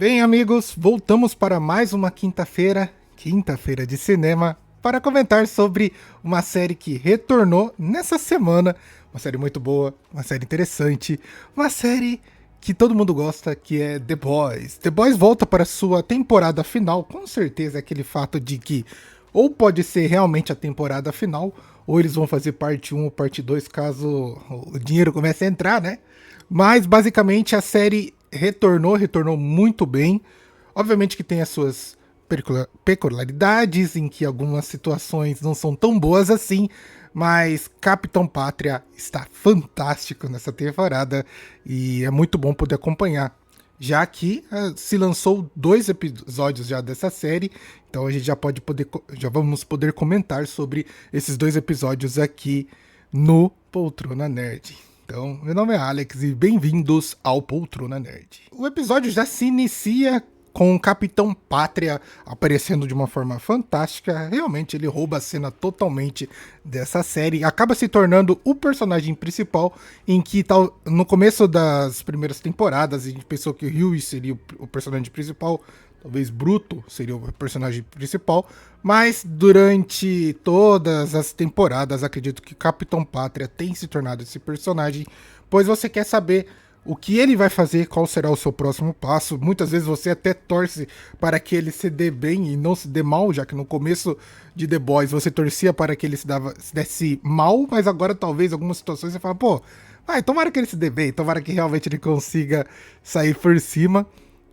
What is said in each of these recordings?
Bem, amigos, voltamos para mais uma quinta-feira de cinema, para comentar sobre uma série que retornou nessa semana. Uma série muito boa, uma série interessante, uma série que todo mundo gosta, que é The Boys. The Boys volta para sua temporada final, com certeza é aquele fato de que ou pode ser realmente a temporada final, ou eles vão fazer parte um ou parte 2 caso o dinheiro comece a entrar, né? Mas basicamente a série retornou muito bem. Obviamente que tem as suas peculiaridades, em que algumas situações não são tão boas assim, mas Capitão Pátria está fantástico nessa temporada e é muito bom poder acompanhar. Já que se lançou 2 episódios já dessa série, então a gente já vamos poder comentar sobre esses 2 episódios aqui no Poltrona Nerd. Então, meu nome é Alex e bem-vindos ao Poltrona Nerd. O episódio já se inicia com o Capitão Pátria aparecendo de uma forma fantástica. Realmente ele rouba a cena totalmente dessa série. Acaba se tornando o personagem principal, em que no começo das primeiras temporadas a gente pensou que o Huey seria o personagem principal. Talvez Bruto seria o personagem principal, mas durante todas as temporadas acredito que Capitão Pátria tem se tornado esse personagem, pois você quer saber o que ele vai fazer, qual será o seu próximo passo. Muitas vezes você até torce para que ele se dê bem e não se dê mal, já que no começo de The Boys você torcia para que ele se desse mal, mas agora talvez algumas situações você fala, pô, tomara que ele se dê bem, tomara que realmente ele consiga sair por cima.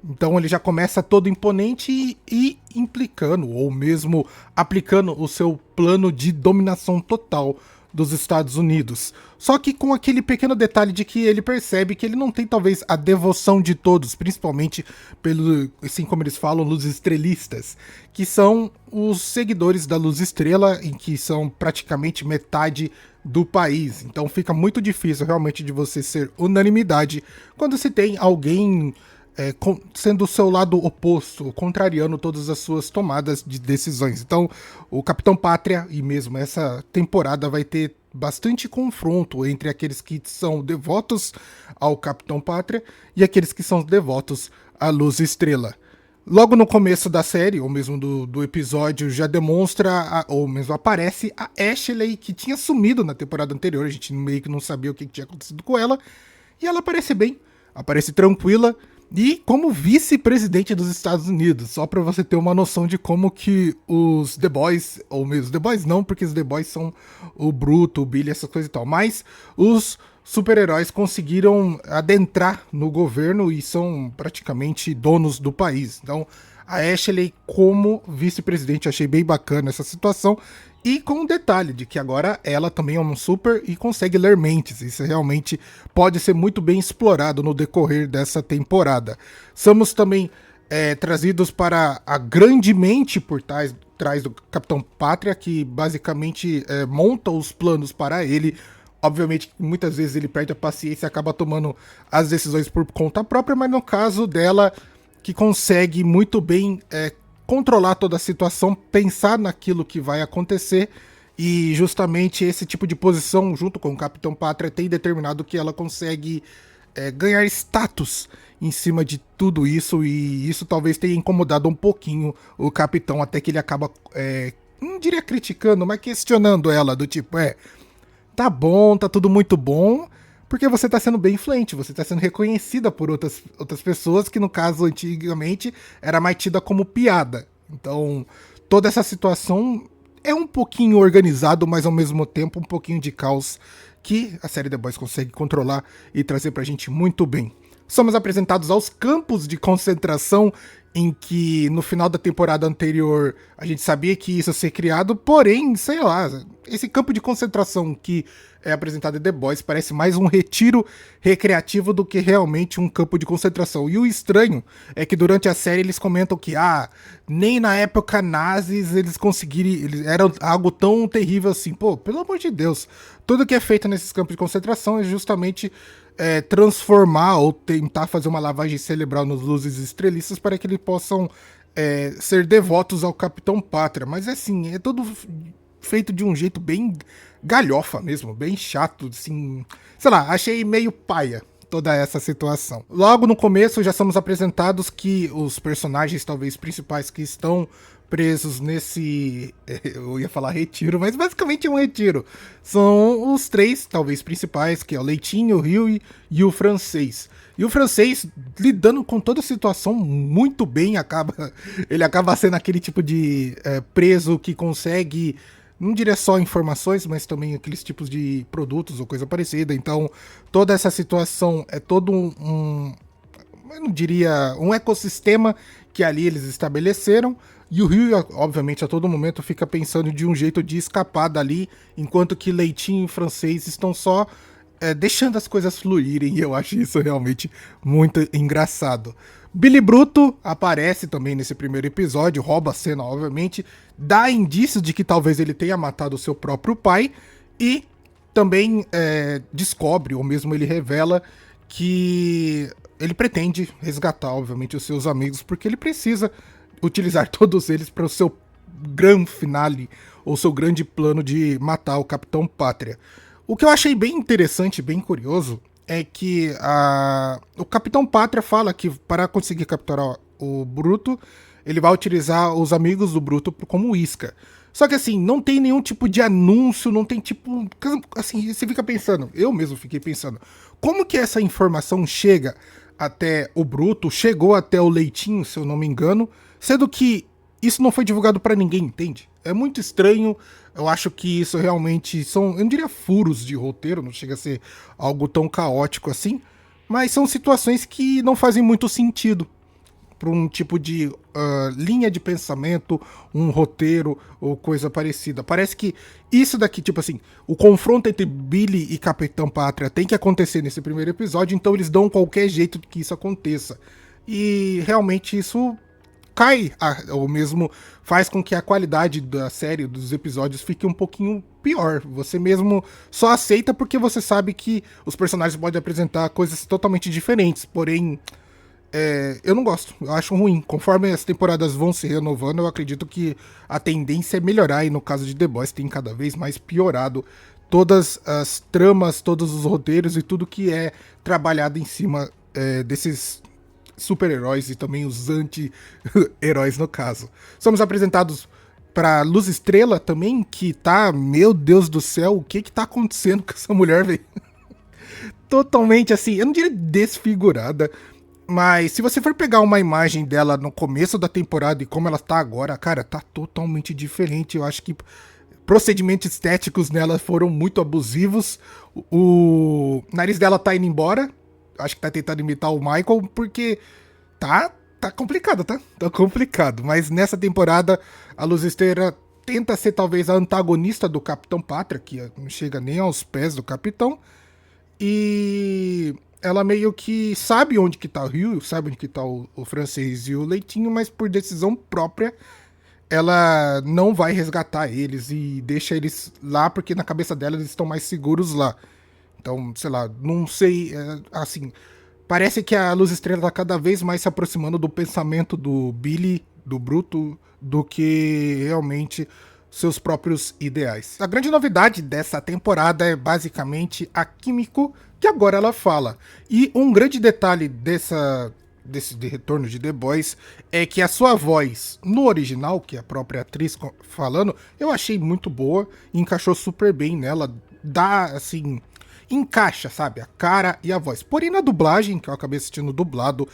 Então ele já começa todo imponente e implicando, ou mesmo aplicando o seu plano de dominação total dos Estados Unidos. Só que com aquele pequeno detalhe de que ele percebe que ele não tem talvez a devoção de todos, principalmente pelo, assim como eles falam, luz estrelistas, que são os seguidores da Luz Estrela, em que são praticamente metade do país. Então fica muito difícil realmente de você ser unanimidade quando se tem alguém sendo o seu lado oposto, contrariando todas as suas tomadas de decisões. Então, o Capitão Pátria, e mesmo essa temporada, vai ter bastante confronto entre aqueles que são devotos ao Capitão Pátria e aqueles que são devotos à Luz Estrela. Logo no começo da série, ou mesmo do episódio, já demonstra, ou mesmo aparece a Ashley, que tinha sumido na temporada anterior, a gente meio que não sabia o que tinha acontecido com ela, e ela aparece bem, aparece tranquila, e como vice-presidente dos Estados Unidos, só pra você ter uma noção de como que os The Boys, ou mesmo os The Boys não, porque os The Boys são o Bruto, o Billy, essas coisas e tal, mas os super-heróis conseguiram adentrar no governo e são praticamente donos do país. Então, a Ashley como vice-presidente, achei bem bacana essa situação. E com o detalhe de que agora ela também é um super e consegue ler mentes. Isso realmente pode ser muito bem explorado no decorrer dessa temporada. Somos também trazidos para a grande mente por trás do Capitão Pátria, que basicamente monta os planos para ele. Obviamente, muitas vezes ele perde a paciência e acaba tomando as decisões por conta própria, mas no caso dela, que consegue muito bem controlar toda a situação, pensar naquilo que vai acontecer, e justamente esse tipo de posição, junto com o Capitão Pátria, tem determinado que ela consegue ganhar status em cima de tudo isso, e isso talvez tenha incomodado um pouquinho o Capitão, até que ele acaba, não diria criticando, mas questionando ela, do tipo, tá bom, tá tudo muito bom, porque você tá sendo bem influente, você tá sendo reconhecida por outras pessoas, que no caso, antigamente, era mais tida como piada. Então, toda essa situação é um pouquinho organizado, mas ao mesmo tempo um pouquinho de caos, que a série The Boys consegue controlar e trazer pra gente muito bem. Somos apresentados aos campos de concentração, em que no final da temporada anterior a gente sabia que isso ia ser criado, porém, sei lá, esse campo de concentração que é apresentado em The Boys parece mais um retiro recreativo do que realmente um campo de concentração. E o estranho é que durante a série eles comentam que nem na época nazis eles conseguiram, era algo tão terrível assim. Pô, pelo amor de Deus, tudo que é feito nesses campos de concentração é justamente transformar ou tentar fazer uma lavagem cerebral nos luzes estrelistas para que eles possam ser devotos ao Capitão Pátria. Mas assim, é tudo feito de um jeito bem galhofa mesmo, bem chato, assim, sei lá, achei meio paia toda essa situação. Logo no começo já somos apresentados que os personagens talvez principais que estão presos nesse, eu ia falar retiro, mas basicamente é um retiro. São os três, talvez, principais, que é o Leitinho, o Hughie e o francês. E o francês, lidando com toda a situação muito bem, ele acaba sendo aquele tipo de preso que consegue, não diria só informações, mas também aqueles tipos de produtos ou coisa parecida. Então, toda essa situação é todo eu não diria, um ecossistema que ali eles estabeleceram. E o Rio, obviamente, a todo momento fica pensando de um jeito de escapar dali, enquanto que Leitinho e Francês estão só deixando as coisas fluírem, e eu acho isso realmente muito engraçado. Billy Bruto aparece também nesse primeiro episódio, rouba a cena, obviamente, dá indícios de que talvez ele tenha matado o seu próprio pai, e também descobre, ou mesmo ele revela, que ele pretende resgatar, obviamente, os seus amigos, porque ele precisa utilizar todos eles para o seu grande finale, ou seu grande plano de matar o Capitão Pátria. O que eu achei bem interessante, bem curioso, é que o Capitão Pátria fala que para conseguir capturar o Bruto, ele vai utilizar os amigos do Bruto como isca. Só que assim, não tem nenhum tipo de anúncio, não tem tipo... Assim, você fica pensando, eu mesmo fiquei pensando, como que essa informação chega até o Bruto, chegou até o Leitinho, se eu não me engano, sendo que isso não foi divulgado pra ninguém, entende? É muito estranho, eu acho que isso realmente são, eu não diria furos de roteiro, não chega a ser algo tão caótico assim, mas são situações que não fazem muito sentido para um tipo de linha de pensamento, um roteiro ou coisa parecida. Parece que isso daqui, tipo assim, o confronto entre Billy e Capitão Pátria tem que acontecer nesse primeiro episódio, então eles dão qualquer jeito que isso aconteça. E realmente isso cai, ou mesmo faz com que a qualidade da série, dos episódios, fique um pouquinho pior. Você mesmo só aceita porque você sabe que os personagens podem apresentar coisas totalmente diferentes, porém... eu não gosto, eu acho ruim. Conforme as temporadas vão se renovando, eu acredito que a tendência é melhorar, e no caso de The Boys tem cada vez mais piorado todas as tramas, todos os roteiros e tudo que é trabalhado em cima desses super-heróis e também os anti-heróis no caso. Somos apresentados pra Luz Estrela também, que tá, meu Deus do céu, o que tá acontecendo com essa mulher, velho? Totalmente assim, eu não diria desfigurada, mas se você for pegar uma imagem dela no começo da temporada e como ela tá agora, cara, tá totalmente diferente. Eu acho que procedimentos estéticos nela foram muito abusivos. O nariz dela tá indo embora. Acho que tá tentando imitar o Michael, porque tá complicado, tá? Tá complicado. Mas nessa temporada, a Luz Estrela tenta ser talvez a antagonista do Capitão Pátria, que não chega nem aos pés do Capitão. E ela meio que sabe onde que tá o Rio, sabe onde que tá o francês e o Leitinho, mas por decisão própria, ela não vai resgatar eles e deixa eles lá, porque na cabeça dela eles estão mais seguros lá. Então, sei lá, não sei, assim, parece que a Luz Estrela tá cada vez mais se aproximando do pensamento do Billy, do Bruto, do que realmente seus próprios ideais. A grande novidade dessa temporada é basicamente a Kimiko, que agora ela fala. E um grande detalhe desse de retorno de The Boys é que a sua voz no original, que é a própria atriz falando, eu achei muito boa, encaixou super bem nela, dá assim, encaixa, sabe, a cara e a voz. Porém na dublagem, que eu acabei assistindo dublado,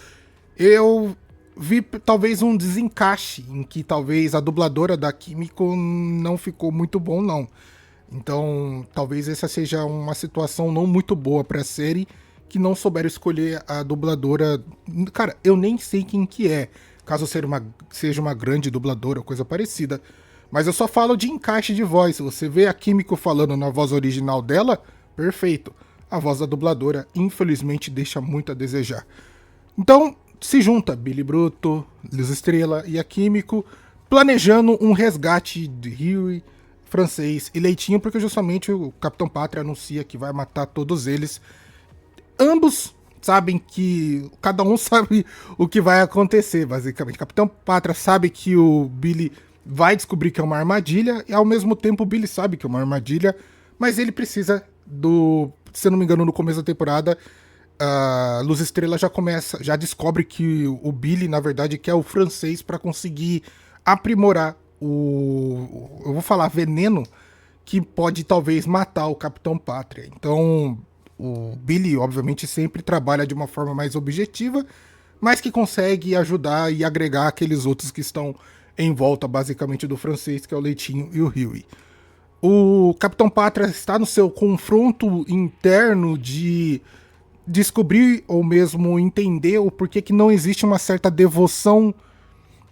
eu vi talvez um desencaixe em que talvez a dubladora da Kimiko não ficou muito bom, não. Então, talvez essa seja uma situação não muito boa pra série, que não souberam escolher a dubladora. Cara, eu nem sei quem que é, caso seja uma grande dubladora ou coisa parecida. Mas eu só falo de encaixe de voz. Se você vê a Kimiko falando na voz original dela, perfeito. A voz da dubladora, infelizmente, deixa muito a desejar. Então, se junta Billy Bruto, Luz Estrela e a Kimiko, planejando um resgate de Hughie, francês e Leitinho, porque justamente o Capitão Pátria anuncia que vai matar todos eles. Ambos sabem que... Cada um sabe o que vai acontecer, basicamente. Capitão Pátria sabe que o Billy vai descobrir que é uma armadilha, e ao mesmo tempo o Billy sabe que é uma armadilha, mas ele precisa do... Se eu não me engano, no começo da temporada, a Luz Estrela já descobre que o Billy, na verdade, quer o francês para conseguir aprimorar eu vou falar, veneno que pode talvez matar o Capitão Pátria. Então, o Billy, obviamente, sempre trabalha de uma forma mais objetiva, mas que consegue ajudar e agregar aqueles outros que estão em volta, basicamente, do francês, que é o Leitinho e o Huey. O Capitão Pátria está no seu confronto interno de descobrir ou mesmo entender o porquê que não existe uma certa devoção,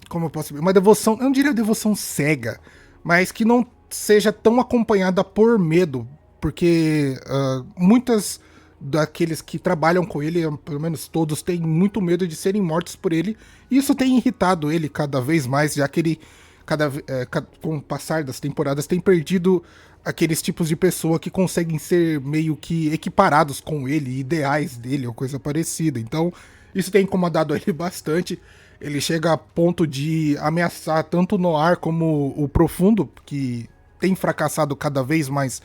como eu posso dizer, uma devoção, eu não diria devoção cega, mas que não seja tão acompanhada por medo, porque muitas daqueles que trabalham com ele, pelo menos todos, têm muito medo de serem mortos por ele, e isso tem irritado ele cada vez mais, já que ele, com o passar das temporadas, tem perdido aqueles tipos de pessoa que conseguem ser meio que equiparados com ele, ideais dele ou coisa parecida. Então, isso tem incomodado ele bastante. Ele chega a ponto de ameaçar tanto o Noir como o Profundo, que tem fracassado cada vez mais,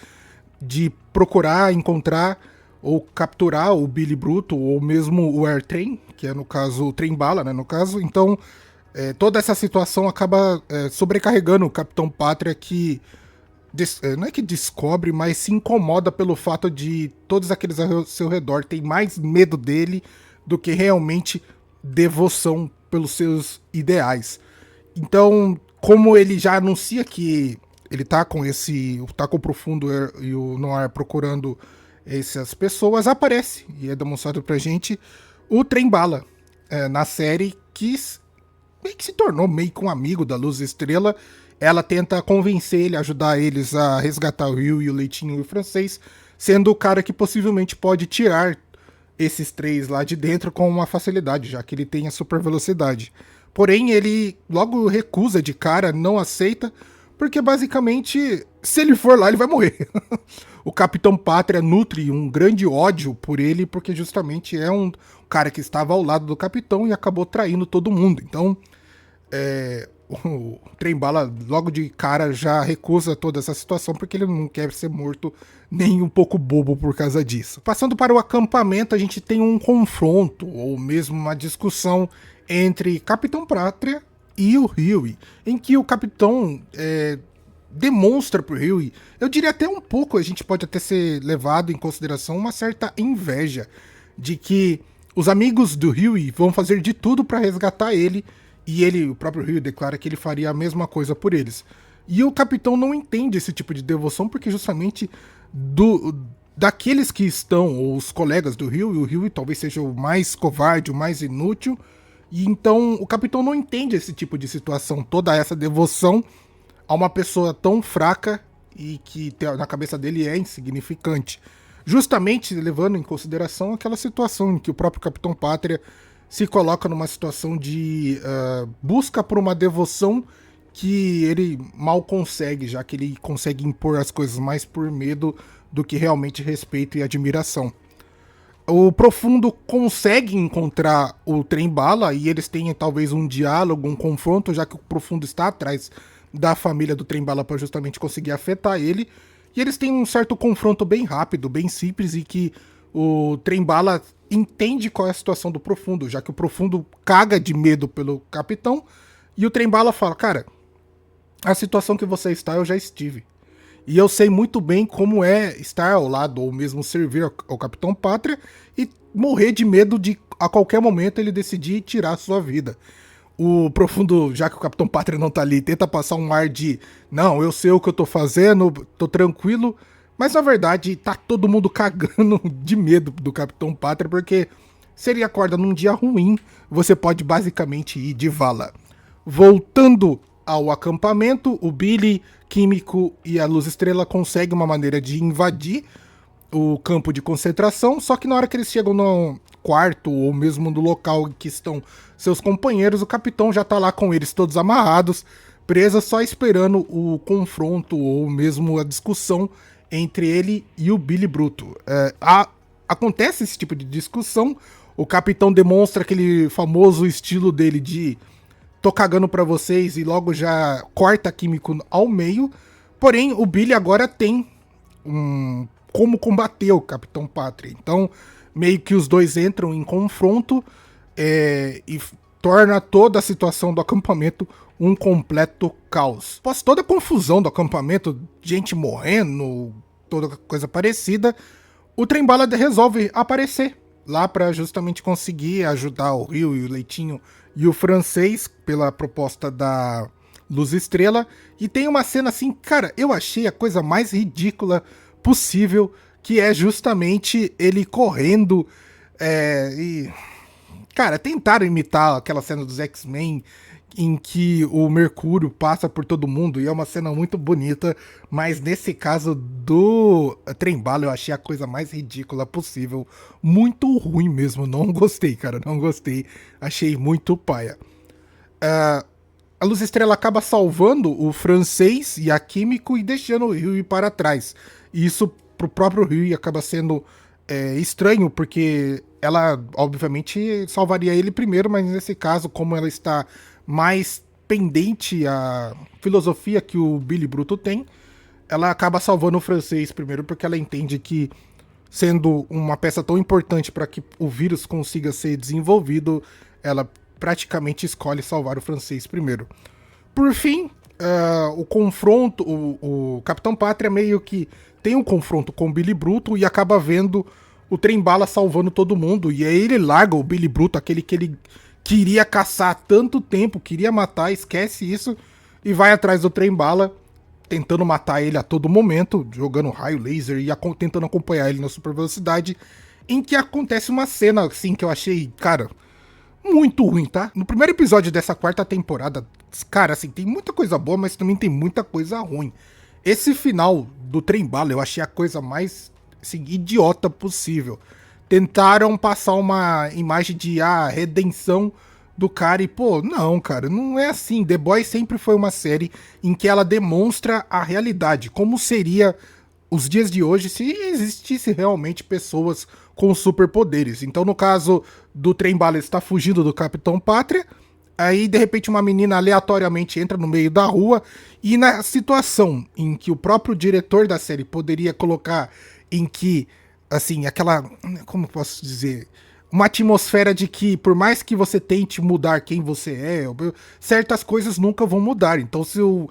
de procurar, encontrar ou capturar o Billy Bruto ou mesmo o Airtrain, que é no caso o Trem Bala, né, no caso. Então, toda essa situação acaba sobrecarregando o Capitão Pátria, que não é que descobre, mas se incomoda pelo fato de todos aqueles ao seu redor têm mais medo dele do que realmente devoção pelos seus ideais. Então, como ele já anuncia que ele tá com o Profundo e o Noir procurando essas pessoas, aparece e é demonstrado pra gente o Trem Bala na série, que meio que se tornou meio que um amigo da Luz Estrela. Ela tenta convencer ele, ajudar eles a resgatar o Rio e o Leitinho e o francês, sendo o cara que possivelmente pode tirar esses três lá de dentro com uma facilidade, já que ele tem a super velocidade. Porém, ele logo recusa de cara, não aceita, porque basicamente, se ele for lá, ele vai morrer. O Capitão Pátria nutre um grande ódio por ele, porque justamente é um cara que estava ao lado do Capitão e acabou traindo todo mundo. Então, o Trem Bala logo de cara já recusa toda essa situação, porque ele não quer ser morto nem um pouco bobo por causa disso. Passando para o acampamento, a gente tem um confronto, ou mesmo uma discussão entre Capitão Pátria e o Huey, em que o Capitão demonstra pro Huey, eu diria até um pouco, a gente pode até ser levado em consideração uma certa inveja de que os amigos do Huey vão fazer de tudo para resgatar ele, e ele, o próprio Huey, declara que ele faria a mesma coisa por eles. E o Capitão não entende esse tipo de devoção, porque justamente daqueles que estão, ou os colegas do Huey, o Huey talvez seja o mais covarde, o mais inútil, e então o Capitão não entende esse tipo de situação, toda essa devoção a uma pessoa tão fraca e que na cabeça dele é insignificante. Justamente levando em consideração aquela situação em que o próprio Capitão Pátria se coloca numa situação de busca por uma devoção que ele mal consegue, já que ele consegue impor as coisas mais por medo do que realmente respeito e admiração. O Profundo consegue encontrar o Trem Bala e eles têm talvez um diálogo, um confronto, já que o Profundo está atrás da família do Trem Bala para justamente conseguir afetar ele. E eles têm um certo confronto bem rápido, bem simples, e que o Trem Bala entende qual é a situação do Profundo, já que o Profundo caga de medo pelo Capitão, e o Trem Bala fala, cara, a situação que você está eu já estive. E eu sei muito bem como é estar ao lado, ou mesmo servir ao Capitão Pátria, e morrer de medo de, a qualquer momento, ele decidir tirar a sua vida. O Profundo, já que o Capitão Pátria não tá ali, tenta passar um ar de, não, eu sei o que eu tô fazendo, tô tranquilo, mas na verdade tá todo mundo cagando de medo do Capitão Pátria, porque se ele acorda num dia ruim, você pode basicamente ir de vala. Voltando ao acampamento, o Billy, Químico e a Luz Estrela conseguem uma maneira de invadir o campo de concentração, só que na hora que eles chegam no quarto ou mesmo no local em que estão seus companheiros, o Capitão já tá lá com eles todos amarrados, presos, só esperando o confronto ou mesmo a discussão entre ele e o Billy Bruto. Acontece esse tipo de discussão, o Capitão demonstra aquele famoso estilo dele de tô cagando pra vocês e logo já corta Químico ao meio, porém o Billy agora tem como combater o Capitão Pátria. Então meio que os dois entram em confronto e torna toda a situação do acampamento um completo caos. Após toda a confusão do acampamento, gente morrendo, toda coisa parecida, o Trem-Bala resolve aparecer lá para justamente conseguir ajudar o Rio e o Leitinho e o Francês pela proposta da Luz Estrela. E tem uma cena assim, cara, eu achei a coisa mais ridícula possível, que é justamente ele correndo e... Cara, tentaram imitar aquela cena dos X-Men em que o Mercúrio passa por todo mundo e é uma cena muito bonita, mas nesse caso do Trem-Bala eu achei a coisa mais ridícula possível, muito ruim mesmo, não gostei, cara, não gostei, achei muito paia. A Luz Estrela acaba salvando o Francês e a Químico e deixando o Ryu para trás. E isso pro próprio Ryu acaba sendo estranho, porque ela obviamente salvaria ele primeiro, mas nesse caso, como ela está mais pendente à filosofia que o Billy Bruto tem, ela acaba salvando o Francês primeiro, porque ela entende que, sendo uma peça tão importante para que o vírus consiga ser desenvolvido, ela praticamente escolhe salvar o Francês primeiro. Por fim, o confronto, o Capitão Pátria meio que tem um confronto com o Billy Bruto e acaba vendo o Trem-Bala salvando todo mundo. E aí ele larga o Billy Bruto, aquele que ele queria caçar há tanto tempo, queria matar, esquece isso e vai atrás do Trem-Bala, tentando matar ele a todo momento, jogando raio laser e tentando acompanhar ele na super velocidade, em que acontece uma cena assim que eu achei, cara, muito ruim, tá? No primeiro episódio dessa quarta temporada, cara, assim, tem muita coisa boa, mas também tem muita coisa ruim. Esse final do Trem-Bala eu achei a coisa mais, assim, idiota possível. Tentaram passar uma imagem de redenção do cara e, pô, não, cara, não é assim. The Boys sempre foi uma série em que ela demonstra a realidade, como seria os dias de hoje se existisse realmente pessoas com superpoderes. Então, no caso do Trem-Bala está fugindo do Capitão Pátria, aí de repente uma menina aleatoriamente entra no meio da rua e na situação em que o próprio diretor da série poderia colocar em que, assim, aquela, como posso dizer, uma atmosfera de que por mais que você tente mudar quem você é, certas coisas nunca vão mudar. Então se o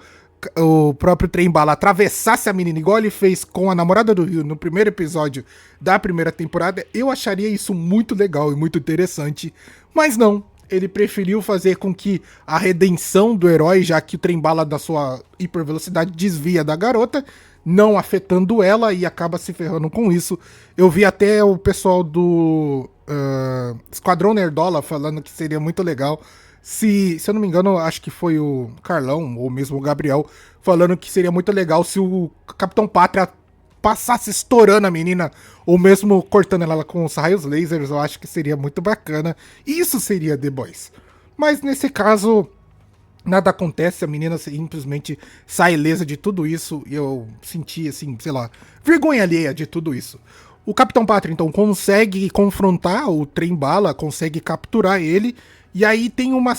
próprio Trem-Bala atravessasse a menina igual ele fez com a namorada do Rio no primeiro episódio da primeira temporada, eu acharia isso muito legal e muito interessante, mas não. Ele preferiu fazer com que a redenção do herói, já que o Trem-Bala da sua hipervelocidade desvia da garota, não afetando ela e acaba se ferrando com isso. Eu vi até o pessoal do Esquadrão Nerdola falando que seria muito legal se eu não me engano, acho que foi o Carlão ou mesmo o Gabriel falando que seria muito legal se o Capitão Pátria passasse estourando a menina ou mesmo cortando ela com os raios lasers. Eu acho que seria muito bacana. Isso seria The Boys. Mas nesse caso, nada acontece, a menina simplesmente sai ilesa de tudo isso e eu senti, assim, sei lá, vergonha alheia de tudo isso. O Capitão Pátria, então, consegue confrontar o Trem-Bala, consegue capturar ele, e aí tem uma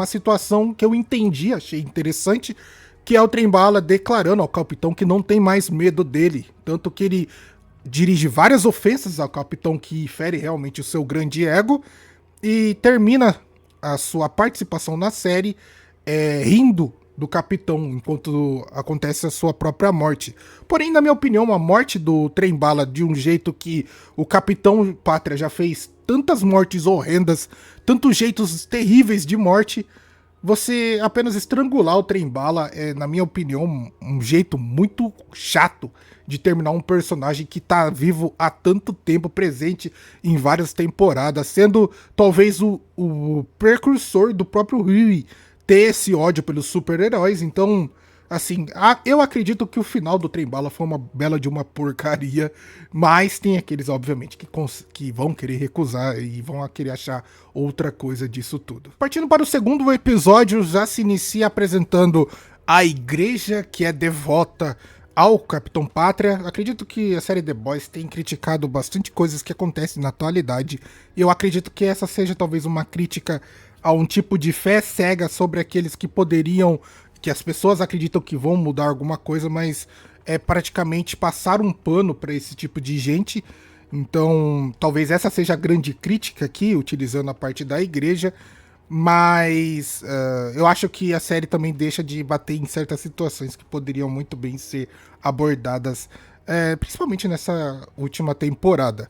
situação que eu entendi, achei interessante, que é o Trem-Bala declarando ao capitão que não tem mais medo dele, tanto que ele dirige várias ofensas ao capitão que fere realmente o seu grande ego, e termina a sua participação na série rindo do capitão enquanto acontece a sua própria morte. Porém, na minha opinião, a morte do Trem-Bala de um jeito que o Capitão Pátria já fez tantas mortes horrendas, tantos jeitos terríveis de morte, você apenas estrangular o Trem-Bala é, na minha opinião, um jeito muito chato de terminar um personagem que tá vivo há tanto tempo, presente em várias temporadas, sendo talvez o precursor do próprio Rui ter esse ódio pelos super-heróis. Então, assim, eu acredito que o final do Trem-Bala foi uma bela de uma porcaria, mas tem aqueles, obviamente, que vão querer recusar e vão querer achar outra coisa disso tudo. Partindo para o segundo episódio, já se inicia apresentando a igreja que é devota ao Capitão Pátria. Acredito que a série The Boys tem criticado bastante coisas que acontecem na atualidade, e eu acredito que essa seja talvez uma crítica a um tipo de fé cega sobre aqueles que poderiam, que as pessoas acreditam que vão mudar alguma coisa, mas é praticamente passar um pano para esse tipo de gente. Então, talvez essa seja a grande crítica aqui, utilizando a parte da igreja, mas eu acho que a série também deixa de bater em certas situações que poderiam muito bem ser abordadas, principalmente nessa última temporada.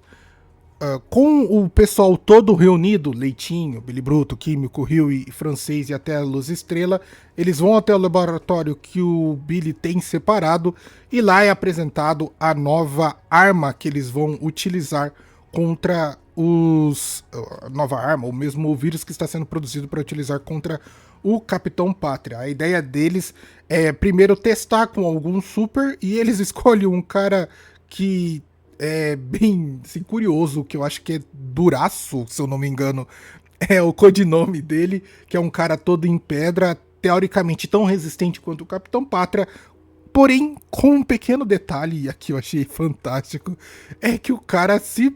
Com o pessoal todo reunido, Leitinho, Billy Bruto, Químico, Rio e Francês e até a Luz Estrela, eles vão até o laboratório que o Billy tem separado e lá é apresentado a nova arma que eles vão utilizar contra os... nova arma, ou mesmo o vírus que está sendo produzido para utilizar contra o Capitão Pátria. A ideia deles é primeiro testar com algum super e eles escolhem um cara que é bem assim, curioso, que eu acho que é Duraço, se eu não me engano, é o codinome dele, que é um cara todo em pedra, teoricamente tão resistente quanto o Capitão Pátria, porém com um pequeno detalhe, e aqui eu achei fantástico, é que o cara sei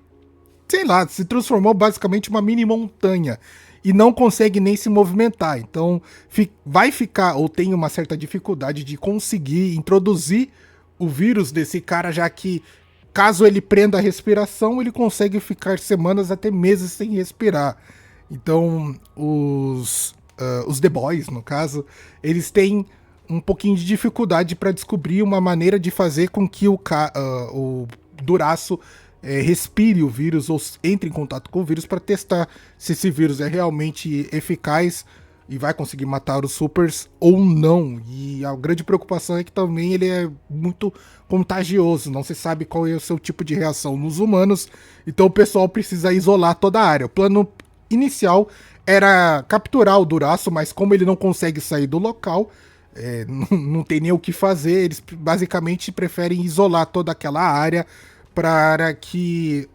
lá, se transformou basicamente em uma mini montanha e não consegue nem se movimentar. Então vai ficar, ou tem uma certa dificuldade de conseguir introduzir o vírus desse cara, já que caso ele prenda a respiração, ele consegue ficar semanas até meses sem respirar. Então, os The Boys, no caso, eles têm um pouquinho de dificuldade para descobrir uma maneira de fazer com que o Duraço respire o vírus ou entre em contato com o vírus para testar se esse vírus é realmente eficaz e vai conseguir matar os supers ou não. E a grande preocupação é que também ele é muito contagioso, não se sabe qual é o seu tipo de reação nos humanos, então o pessoal precisa isolar toda a área. O plano inicial era capturar o Duraço, mas como ele não consegue sair do local, não tem nem o que fazer, eles basicamente preferem isolar toda aquela área para que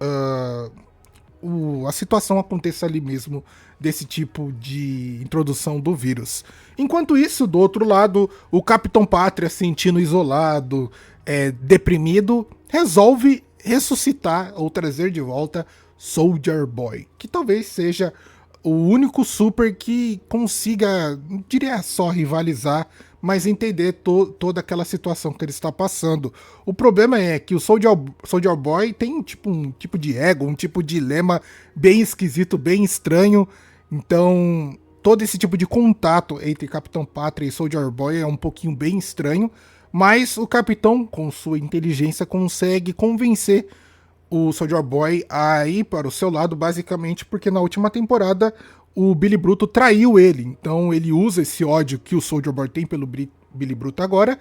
a situação aconteça ali mesmo, desse tipo de introdução do vírus. Enquanto isso, do outro lado, o Capitão Pátria, sentindo isolado, deprimido, resolve ressuscitar ou trazer de volta Soldier Boy, que talvez seja o único super que consiga, não diria só rivalizar, mas entender toda aquela situação que ele está passando. O problema é que o Soldier Boy tem um tipo de ego, um tipo de dilema bem esquisito, bem estranho. Então, todo esse tipo de contato entre Capitão Pátria e Soldier Boy é um pouquinho bem estranho, mas o Capitão, com sua inteligência, consegue convencer o Soldier Boy a ir para o seu lado, basicamente porque na última temporada o Billy Bruto traiu ele. Então ele usa esse ódio que o Soldier Boy tem pelo Billy Bruto agora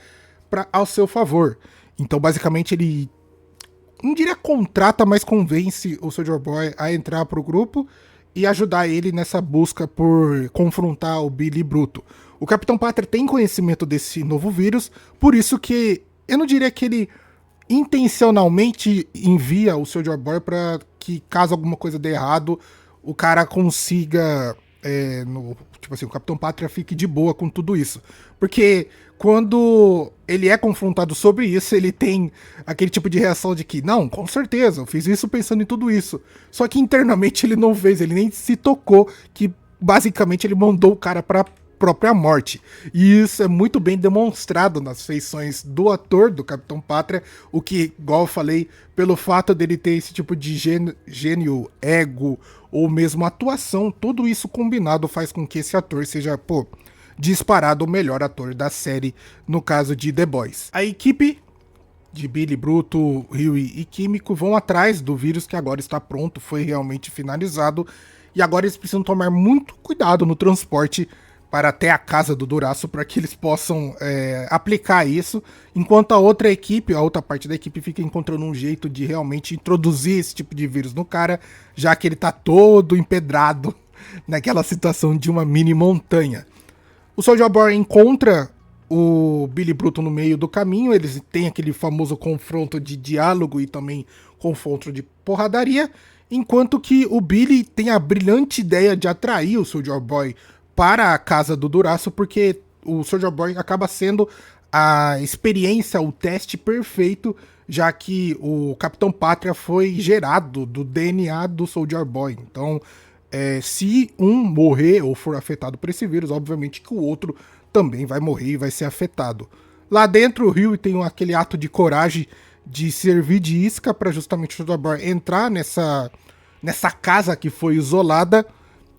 ao seu favor. Então basicamente ele, não diria contrata, mas convence o Soldier Boy a entrar pro grupo e ajudar ele nessa busca por confrontar o Billy Bruto. O Capitão Pátria tem conhecimento desse novo vírus, por isso que eu não diria que ele intencionalmente envia o Soldier Boy para que, caso alguma coisa dê errado, o cara consiga, tipo assim, o Capitão Pátria fique de boa com tudo isso. Porque quando ele é confrontado sobre isso, ele tem aquele tipo de reação de que, não, com certeza, eu fiz isso pensando em tudo isso. Só que internamente ele não fez, ele nem se tocou que basicamente ele mandou o cara pra própria morte. E isso é muito bem demonstrado nas feições do ator, do Capitão Pátria, o que, igual eu falei, pelo fato dele ter esse tipo de gênio, ego, ou mesmo atuação, tudo isso combinado faz com que esse ator seja, disparado o melhor ator da série, no caso de The Boys. A equipe de Billy Bruto, Huey e Químico vão atrás do vírus que agora está pronto, foi realmente finalizado, e agora eles precisam tomar muito cuidado no transporte para até a casa do Duraço, para que eles possam aplicar isso, enquanto a outra parte da equipe fica encontrando um jeito de realmente introduzir esse tipo de vírus no cara, já que ele tá todo empedrado naquela situação de uma mini montanha. O Soldier Boy encontra o Billy Bruto no meio do caminho, eles têm aquele famoso confronto de diálogo e também confronto de porradaria, enquanto que o Billy tem a brilhante ideia de atrair o Soldier Boy para a casa do Duraço, porque o Soldier Boy acaba sendo a experiência, o teste perfeito, já que o Capitão Pátria foi gerado do DNA do Soldier Boy. Então, se um morrer ou for afetado por esse vírus, obviamente que o outro também vai morrer e vai ser afetado. Lá dentro, o Rio tem aquele ato de coragem de servir de isca para justamente o Soldier Boy entrar nessa casa que foi isolada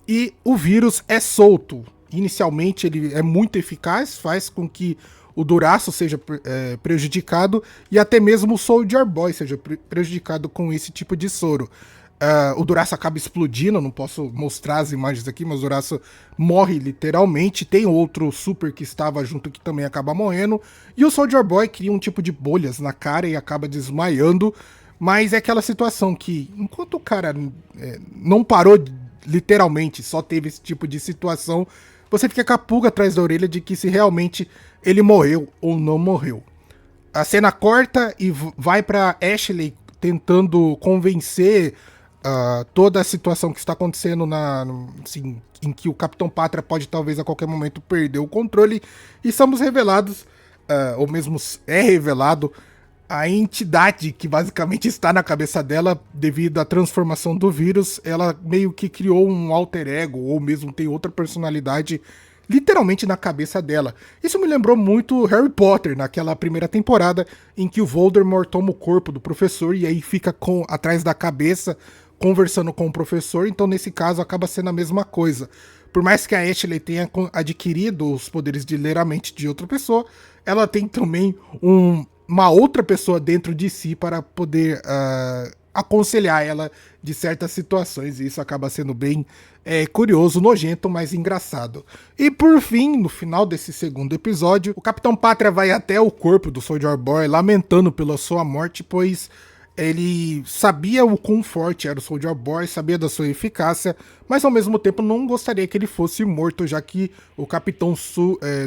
e o vírus é solto. Inicialmente ele é muito eficaz, faz com que o Duraço seja prejudicado e até mesmo o Soldier Boy seja prejudicado com esse tipo de soro. O Duraço acaba explodindo, não posso mostrar as imagens aqui, mas o Duraço morre literalmente. Tem outro super que estava junto que também acaba morrendo. E o Soldier Boy cria um tipo de bolhas na cara e acaba desmaiando. Mas é aquela situação que, enquanto o cara não parou literalmente, só teve esse tipo de situação, você fica com a pulga atrás da orelha de que se realmente ele morreu ou não morreu. A cena corta e vai pra Ashley tentando convencer toda a situação que está acontecendo assim, em que o Capitão Pátria pode talvez a qualquer momento perder o controle, e somos revelados, ou mesmo é revelado, a entidade que basicamente está na cabeça dela devido à transformação do vírus. Ela meio que criou um alter ego, ou mesmo tem outra personalidade literalmente na cabeça dela. Isso me lembrou muito Harry Potter, naquela primeira temporada em que o Voldemort toma o corpo do professor e aí fica atrás da cabeça conversando com o professor. Então nesse caso acaba sendo a mesma coisa. Por mais que a Ashley tenha adquirido os poderes de ler a mente de outra pessoa, ela tem também uma outra pessoa dentro de si para poder aconselhar ela de certas situações, e isso acaba sendo bem curioso, nojento, mas engraçado. E por fim, no final desse segundo episódio, o Capitão Pátria vai até o corpo do Soldier Boy, lamentando pela sua morte, pois ele sabia o quão forte era o Soldier Boy, sabia da sua eficácia, mas ao mesmo tempo não gostaria que ele fosse morto, já que o Capitão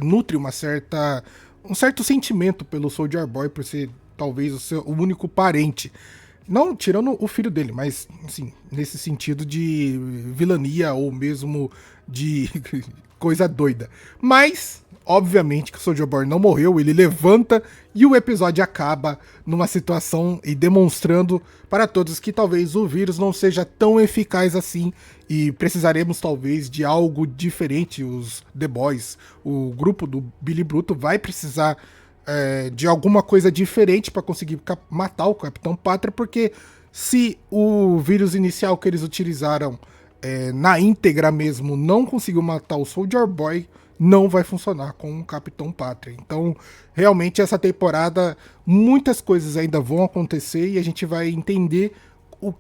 nutre um certo sentimento pelo Soldier Boy, por ser talvez o único parente. Não tirando o filho dele, mas assim, nesse sentido de vilania ou mesmo de coisa doida. Mas, obviamente que o Soldier Boy não morreu, ele levanta e o episódio acaba numa situação e demonstrando para todos que talvez o vírus não seja tão eficaz assim e precisaremos talvez de algo diferente. Os The Boys, o grupo do Billy Bruto vai precisar de alguma coisa diferente para conseguir matar o Capitão Pátria, porque se o vírus inicial que eles utilizaram na íntegra mesmo não conseguiu matar o Soldier Boy, não vai funcionar com o Capitão Pátria. Então, realmente, essa temporada, muitas coisas ainda vão acontecer e a gente vai entender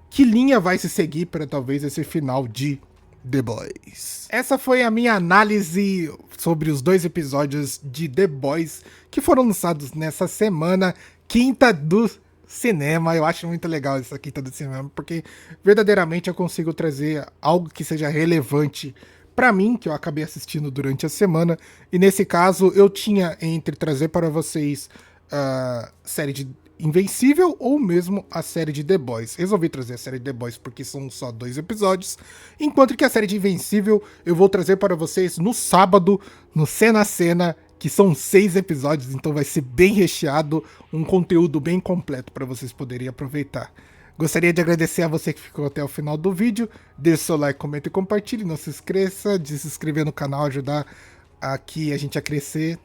que linha vai se seguir para talvez esse final de The Boys. Essa foi a minha análise sobre os 2 episódios de The Boys que foram lançados nessa semana, quinta do cinema. Eu acho muito legal essa quinta do cinema, porque verdadeiramente eu consigo trazer algo que seja relevante pra mim, que eu acabei assistindo durante a semana. E nesse caso eu tinha entre trazer para vocês a série de Invencível ou mesmo a série de The Boys. Resolvi trazer a série de The Boys porque são só 2 episódios, enquanto que a série de Invencível eu vou trazer para vocês no sábado, no Cena a Cena, que são 6 episódios, então vai ser bem recheado, um conteúdo bem completo para vocês poderem aproveitar. Gostaria de agradecer a você que ficou até o final do vídeo, deixe seu like, comenta e compartilhe, não se esqueça de se inscrever no canal, ajudar aqui a gente a crescer.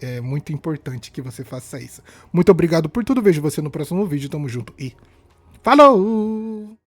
É muito importante que você faça isso. Muito obrigado por tudo, vejo você no próximo vídeo, tamo junto e falou!